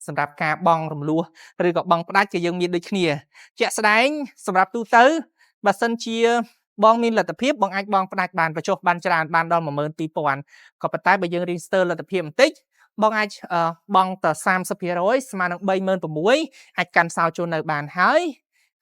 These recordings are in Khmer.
សម្រាប់ការបង់រំលោះឬក៏បង់ផ្ដាច់គឺយើងមានដូចគ្នាជាក់ស្ដែងសម្រាប់ទូទៅបើសិនជាបងមានលទ្ធភាពបងអាចបង់ផ្ដាច់បានបញ្ចុះបានច្រើនបានដល់12000ក៏ប៉ុន្តែបើយើងរៀនស្ទើរលទ្ធភាពបន្តិចបងអាចបង់តែ30%ស្មើនឹង36000អាចកាន់សល់ជូននៅបានហើយ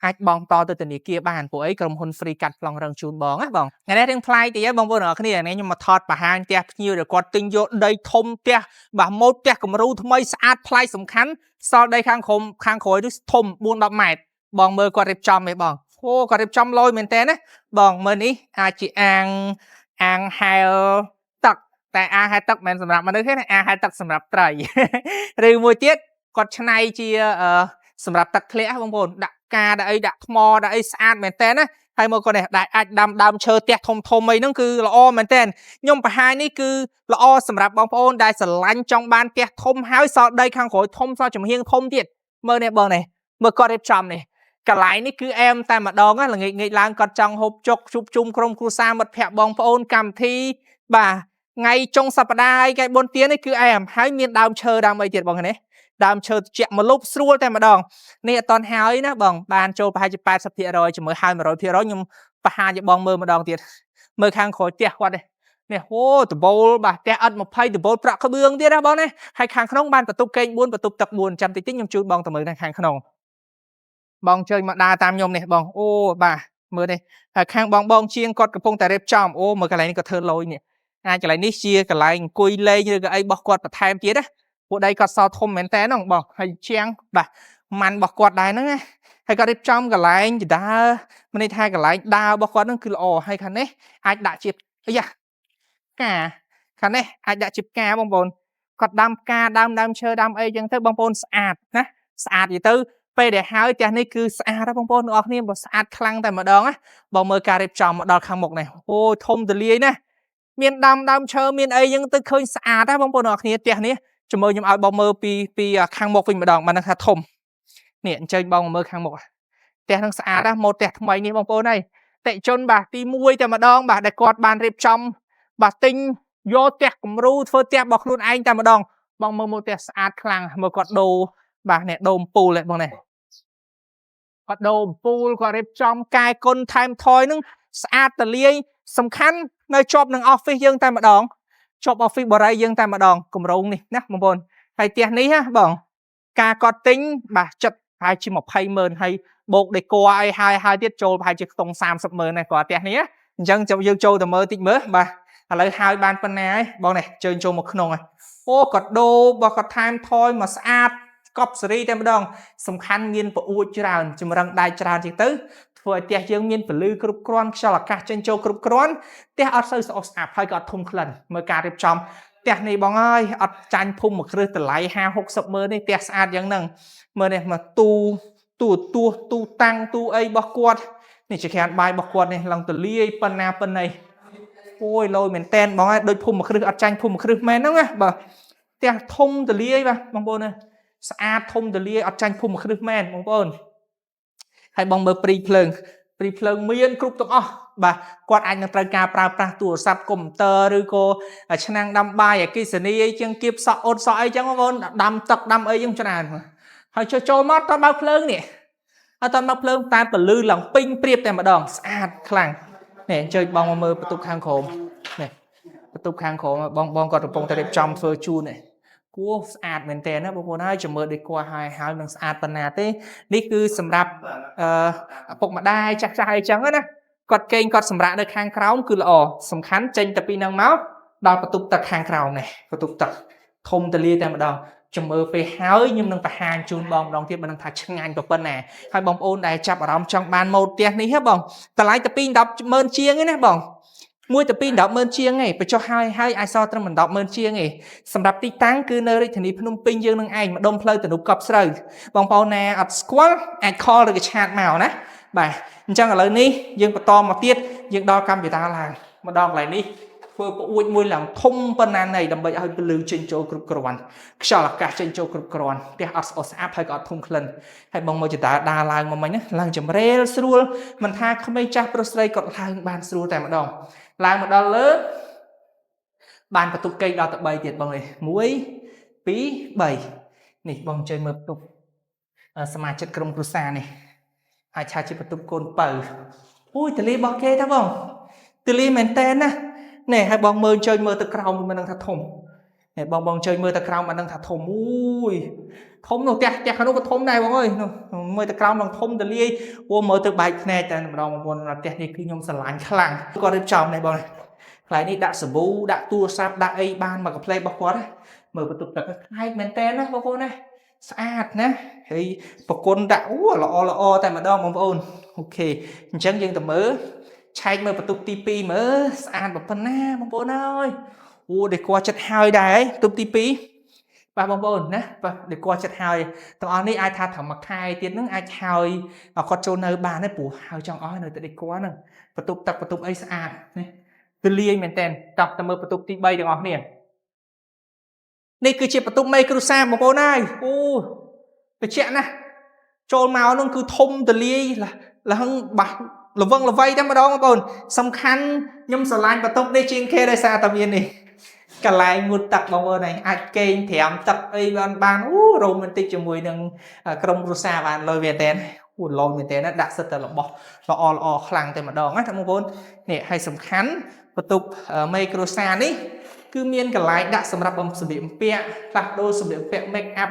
អាចបង់តទៅធនាគារបានព្រោះអីក្រុមហ៊ុន free កាត់ប្លង់រឹងជូនបងណាបងថ្ងៃនេះរឿងថ្លៃតិចបងប្អូនទាំងអស់គ្នានេះខ្ញុំមកថតបង្ហាញផ្ទះភ្ញៀវដែលគាត់ទិញយកដីធំផ្ទះបាទម៉ូតផ្ទះគំរូថ្មីស្អាតថ្លៃសំខាន់សល់ដីខាងក្រោយនេះធំ4-10ម៉ែត្របងមើលគាត់រៀបចំទេបងអូគាត់រៀបចំលយមែនតើណាបងមើលនេះអាចជាអាងហែលទឹកតែអាងហែលទឹកមិនសម្រាប់មនុស្សទេណាអាងហែលទឹកសម្រាប់ត្រីឬមួយទៀតគាត់ច្នៃជាសម្រាប់ទឹកធ្លាក់បងប្អូនដាក់ការដាក់អីដាក់ថ្មដាក់អីស្អាតមែនតើណាហើយមកគាត់នេះដែលអាចដាំដើមឈើផ្ទះធំអីហ្នឹងគឺល្អមែនតើខ្ញុំបង្ហាញនេះគឺល្អសម្រាប់បងប្អូនដែលស្រឡាញ់ចង់បានផ្ទះធំហើយសល់ដីខាងក្រោយធំសល់ចំហៀងធំទៀតមើលនេះបងនេះមើលគាត់រៀបចំនេះកន្លែងនេះគឺអែមតែម្ដងល្ងាចឡើងគាត់ចង់ហូបចុកជួបជុំក្រុមគ្រួសារមិត្តភ័ក្តិបងប្អូនកម្មវិធីបាទថ្ងៃចុងសប្តាហ៍ថ្ងៃបុណ្យទាននេះគឺអែមហើយមានដើមឈើដើមអីទៀតបងនេះដើមឈើត្រជាក់មកលុបស្រួលតែម្ដងនេះអត់តន់ហើយណាបងបានចូលប្រហែលជា80%ជាមួយហើយ100%ខ្ញុំបង្ហាញឲ្យបងមើលម្ដងទៀតមើលខាងក្រោយផ្ទះគាត់នេះអូដបូលបាទផ្ទះអត់20ដបូលប្រាក់ក្បឿងទៀតណាបងណាហើយខាងក្នុងបានបន្ទប់កេង4បន្ទប់ទឹក4ចាំតិចខ្ញុំជូនបងទៅមើលខាងក្នុងបងជើញមកដើរតាមខ្ញុំនេះបងអូបាទមើលនេះហើយខាងបងជាងគាត់កំពុងតែរៀបចំអូមើលកន្លែងនេះក៏ធ្វើលយនេះអាចកន្លែងនេះជាកន្លែងអង្គុយលេងឬក៏អីរបស់គាត់បន្ថែមទៀតណាពួកដីគាត់សល់ធំមែនតើហ្នឹងបងហើយជាងបាទម៉ាន់របស់គាត់ដែរហ្នឹងណាហើយគាត់រៀបចំកន្លែងដើរមានន័យថាកន្លែងដើររបស់គាត់ហ្នឹងគឺល្អហើយខាងនេះអាចដាក់ជាអីយ៉ាការខាងនេះអាចដាក់ជាផ្កាបងប្អូនគាត់ដាំផ្កាដើមឈើដើមអីចឹងទៅបងប្អូនស្អាតណាស្អាតនិយាយទៅពេលដែលហើយផ្ទះនេះគឺស្អាតណាបងប្អូនទាំងអស់គ្នាបើស្អាតខ្លាំងតែម្ដងណាបងមើលការរៀបចំមកដល់ខាងមុខនេះអូធំទលាយណាមានដើមឈើមានអីចឹងទៅឃើញស្អាតណាបងប្អូនទាំងអស់គ្នាផ្ទះនេះចាំមើលខ្ញុំឲ្យបងមើលពីខាងមុខវិញម្ដងបានថាធំនេះអញ្ជើញបងមើលខាងមុខផ្ទះនឹងស្អាតណាម៉ូតផ្ទះថ្មីនេះបងប្អូនហើយតិជនបាទទី1តែម្ដងបាទដែលគាត់បានរៀបចំបាទទិញយកផ្ទះគំរូធ្វើផ្ទះរបស់ខ្លួនឯងតែម្ដងបងមើលផ្ទះស្អាតខ្លាំងមើលគាត់ដូរបាទនេះដូរអំពូលហ្នឹងបងនេះគាត់ដូរអំពូលគាត់រៀបចំកាយគុណថែមថយនឹងស្អាតទលាយសំខាន់នៅជាប់នឹង office យើងតែម្ដងជាប់ office បរិយយើងតែម្ដងគម្រោងនេះណាបងប្អូនហើយផ្ទះនេះណាបងការគាត់ទិញបាទចិត្តប្រហែលជា200,000ហើយបូកដេក័រអីហើយទៀតចូលប្រហែលជាខ្ទង់300,000ដែរគាត់ផ្ទះនេះអញ្ចឹងយើងចូលទៅមើលតិចមើលបាទឥឡូវហើយបានប៉ុណ្ណាហើយបងនេះជើញចូលមកក្នុងហើយអូគាត់ដូរបើគាត់ថែមថយមកស្អាតកប់សេរីតែម្ដងសំខាន់មានប្រអួចច្រើនចម្រឹងដៃច្រើនជាងទៅធ្វើឲ្យផ្ទះយើងមានពលឺគ្រប់គ្រាន់ខ្យល់អាកាសចេញចូលគ្រប់គ្រាន់ផ្ទះអត់សូវស្អុះស្អាប់ហើយក៏អត់ធំក្លិនមើលការរៀបចំផ្ទះនេះបងអើយអត់ចាញ់ភូមិមួយគ្រឹះតម្លៃ50-60ម៉ឺននេះផ្ទះស្អាតយ៉ាងហ្នឹងមើលនេះមកទូតាំងទូអីរបស់គាត់នេះជាខានបាយរបស់គាត់នេះឡើងទលាយប៉ុណ្ណាអូយលយមែនតែនបងអើយដូចភូមិមួយគ្រឹះអត់ចាញ់ភូមិមួយគ្រឹះមែនហ្នឹងណាបាទផ្ទះធំទលាយបាទបងប្អូនណាស្អាតធំទលាយអត់ចាញ់ភូមិមួយគ្រឹះមែនបងប្អូនហើយបងមើលព្រីភ្លើងមានគ្រប់ទាំងអស់បាទគាត់អាចនឹងត្រូវការប្រើប្រាស់ទូរស័ព្ទកុំព្យូទ័រឬក៏ឆ្នាំងដាំបាយអគ្គិសនីអីចឹងគៀបសក់អ៊ុតសក់អីចឹងបងប្អូនដាំទឹកដាំអីចឹងច្រើនហើយចូលមកតើបើកភ្លើងនេះអត់តើបើកភ្លើងតែពលឺឡើងពេញព្រាបតែម្ដងស្អាតខ្លាំងនេះអញ្ជើញបងមកមើលបន្ទប់ខាងក្រោមនេះបន្ទប់ខាងក្រោមបងគាត់កំពុងតែរៀបចំធ្វើជូននេះគួរស្អាតមែនតើណាបងប្អូនហើយចាំមើលដូចគាត់ហើយនឹងស្អាតប៉ុណ្ណាទេនេះគឺសម្រាប់ឪពុកម្ដាយចាស់អីចឹងណាគាត់កេងគាត់សម្រាប់នៅខាងក្រោមគឺល្អសំខាន់ចេញតែពីនឹងមកដល់បន្ទប់ទឹកខាងក្រោមនេះបន្ទប់ទឹកធំទលាយតែម្ដងចាំមើលពេលហើយខ្ញុំនឹងបង្ហាញជូនបងម្ដងទៀតមិនដឹងថាឆ្ងាញ់ប៉ុណ្ណាហើយបងប្អូនដែលចាប់អារម្មណ៍ចង់បានម៉ូតផ្ទះនេះហ៎បងតម្លៃតែ2-10,000ជាងឯណាបងមួយទៅ2-10,000ជាងឯងបញ្ចុះហើយអាចសល់ត្រឹម10,000ជាងឯងសម្រាប់ទីតាំងគឺនៅរាជធានីភ្នំពេញយើងនឹងឯងម្ដុំផ្លូវទៅនុកប់ស្រូវបងប្អូនណាអត់ស្គាល់អាច call ឬក៏ឆាតមកណាបាទអញ្ចឹងឥឡូវនេះយើងបន្តមកទៀតយើងដល់កម្ពុជាឡើងមកដល់កន្លែងនេះធ្វើប្រអួចមួយឡើងធំប៉ុណ្ណាណីដើម្បីឲ្យពលឺចេញចូលគ្រប់គ្រាន់ខ្យល់អាកាសចេញចូលគ្រប់គ្រាន់ផ្ទះអត់ស្អុះស្អាប់ហើយក៏អត់ធំក្លិនហើយបងមកចតាដើរឡើងមកមិញណាឡើងចម្រេលស្រួលមិនថាក្មេងចាស់ប្រុសស្រីក៏ឡើងបានស្រួលតែម្ដងឡើងមកដល់លើបានបន្ទប់កេងដល់ទៅ3ទៀតបងអើយ1 2 3 នេះបងជួយមើលបន្ទប់សមាជិកក្រុមគ្រួសារនេះអាចឆាជាបន្ទប់កូនបើអូយទលារបស់គេតាបងទលាមែនតើណានេះឲ្យបងមើលជួយមើលទៅក្រោមមិនដឹងថាធំនេះបងជួយមើលទៅក្រោមមិនដឹងថាធំអូយធំនោះផ្ទះខាងនោះក៏ធំដែរបងអើយនោះមើលទៅក្រោមនឹងធំទលាយអូមើលទៅបែកភ្នែកតែម្ដងបងប្អូនផ្ទះនេះគឺខ្ញុំស្រឡាញ់ខ្លាំងគាត់រៀបចំនេះបងខ្លែងនេះដាក់សាប៊ូដាក់ទូរស័ព្ទដាក់អីបានមកកាផ្លេរបស់គាត់មើលបន្ទប់ទឹកខ្លែងមែនតើណាបងប្អូនណាស្អាតណាហើយប្រគុណដាក់អូល្អតែម្ដងបងប្អូនអូខេអញ្ចឹងយើងទៅមើលឆែកមើលបន្ទប់ទី2មើលស្អាតប៉ុណ្ណាបងប្អូនអើយអូដេគ័រចិត្តហើយដែរបន្ទប់ទី2បាទបងប្អូនណាបាទដេគ័រចិត្តហើយទាំងអស់នេះអាចថាត្រឹមមួយខែទៀតហ្នឹងអាចហើយគាត់ចូលនៅបានទេព្រោះហើយចង់អស់នៅតែដេគ័រហ្នឹងបន្ទប់ទឹកបន្ទប់អីស្អាតណាទូលាយមែនតើតោះទៅមើលបន្ទប់ទី3ទាំងអស់គ្នានេះគឺជាបន្ទប់មេគ្រួសារបងប្អូនហើយអូតិចណាស់ចូលមកនោះគឺធំទលាយឡើងបាស់ល្វឹងល្វៃតែម្ដងបងប្អូនសំខាន់ខ្ញុំស្រឡាញ់បន្ទប់នេះជាងគេដោយសារតែមាននេះកន្លែងងូតទឹកបងប្អូនអាចកេងត្រាំទឹកអីបានអូរ៉ូមែនទិកជាមួយនឹងក្រុមគ្រួសារបានលុយមែនតើអូឡូមែនតើដាក់សិតតែរបស់ល្អខ្លាំងតែម្ដងណាបងប្អូននេះហើយសំខាន់បន្ទប់មេគ្រួសារនេះគឺមានកន្លែងដាក់សម្រាប់បំសម្លៀកបំពាក់ផ្លាស់ប្ដូរសម្លៀកបំពាក់ make up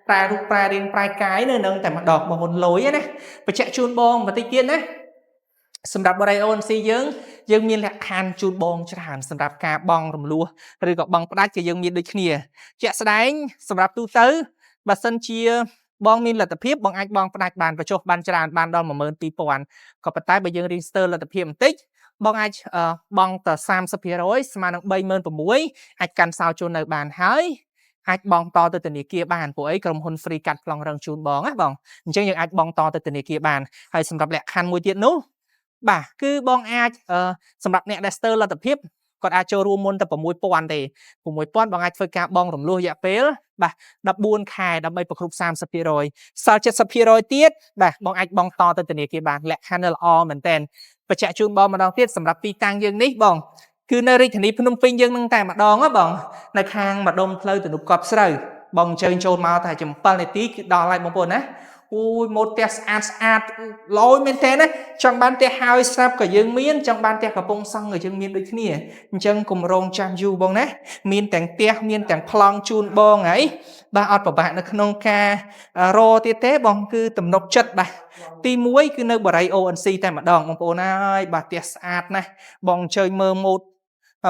ប្រែរូបប្រែរាងប្រែកាយនៅនឹងតែម្ដងបងប្អូនលុយណាបញ្ជាក់ជូនបងបន្តិចទៀតណាសម្រាប់បរិយា ONC យើងមានលក្ខខណ្ឌជូនបងច្រើនសម្រាប់ការបង់រំលោះឬក៏បង់ផ្ដាច់ក៏យើងមានដូចគ្នាជាក់ស្ដែងសម្រាប់ទូទៅបើសិនជាបងមានលទ្ធភាពបងអាចបង់ផ្ដាច់បានបញ្ចុះបានច្រើនបានដល់ 12000 ក៏ប៉ុន្តែបើយើង register លទ្ធភាពបន្តិចបងអាចបង់តែ 30% ស្មើនឹង 36000 អាចកាន់សោជូននៅបានហើយអាចបង់តទៅធនាគារបានព្រោះអីក្រុមហ៊ុន free កាត់ប្លង់រឹងជូនបងណាបងអញ្ចឹងយើងអាចបង់តទៅធនាគារបានហើយសម្រាប់លក្ខខណ្ឌមួយទៀតនោះបាទគឺបងអាចសម្រាប់អ្នកដែលស្ទើរលទ្ធភាពគាត់អាចចូលរួមមុនតែ 6000 ទេ 6000 បងអាចធ្វើការបង់រំលោះរយៈពេលបាទ14ខែដើម្បីប្រគ្រប់ 30% សល់ 70% ទៀតបាទបងអាចបង់តទៅធនាគារបានលក្ខខណ្ឌល្អមែនតើបញ្ជាក់ជូនបងម្ដងទៀតសម្រាប់ទីតាំងយើងនេះបងគឺនៅរាជធានីភ្នំពេញយើងនឹងតែម្ដងហ៎បងនៅខាងម្ដុំផ្លូវទំនប់កប់ស្រូវបងអញ្ជើញចូលមកតែ7នាទីគឺដល់ហើយបងប្អូនណាអូយម៉ូតផ្ទះស្អាតឡយមែនតើណាចង់បានផ្ទះហើយស្រាប់ក៏យើងមានចង់បានផ្ទះកំពង់សង់ក៏យើងមានដូចគ្នាអញ្ចឹងគម្រោងចាំយូរបងណាមានទាំងផ្ទះមានទាំងប្លង់ជូនបងហើយបាទអត់ពិបាកនៅក្នុងការរទៀតទេបងគឺទំនុកចិត្តបាទទី1គឺនៅបរិយា ONC តែម្ដងបងប្អូនហើយបាទផ្ទះស្អាតណាស់បងអញ្ជើញមើលម៉ូត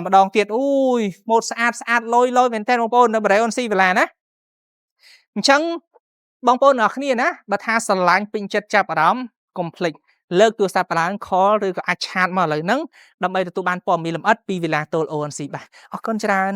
ម្ដងទៀតអូយម៉ូតស្អាតលយមែនតើបងប្អូននៅបរិយា ONC វិឡាណាអញ្ចឹងបងប្អូនអ្នកគ្នាណាបើថាស្រឡាញ់ពេញចិត្តចាប់អារម្មណ៍កុំភ្លេចលើកទូរស័ព្ទឡើង call ឬក៏អាចឆាតមកឥឡូវហ្នឹងដើម្បីទទួលបានព័ត៌មានលម្អិតពីវិឡាទល់ ONC បាទអរគុណច្រើន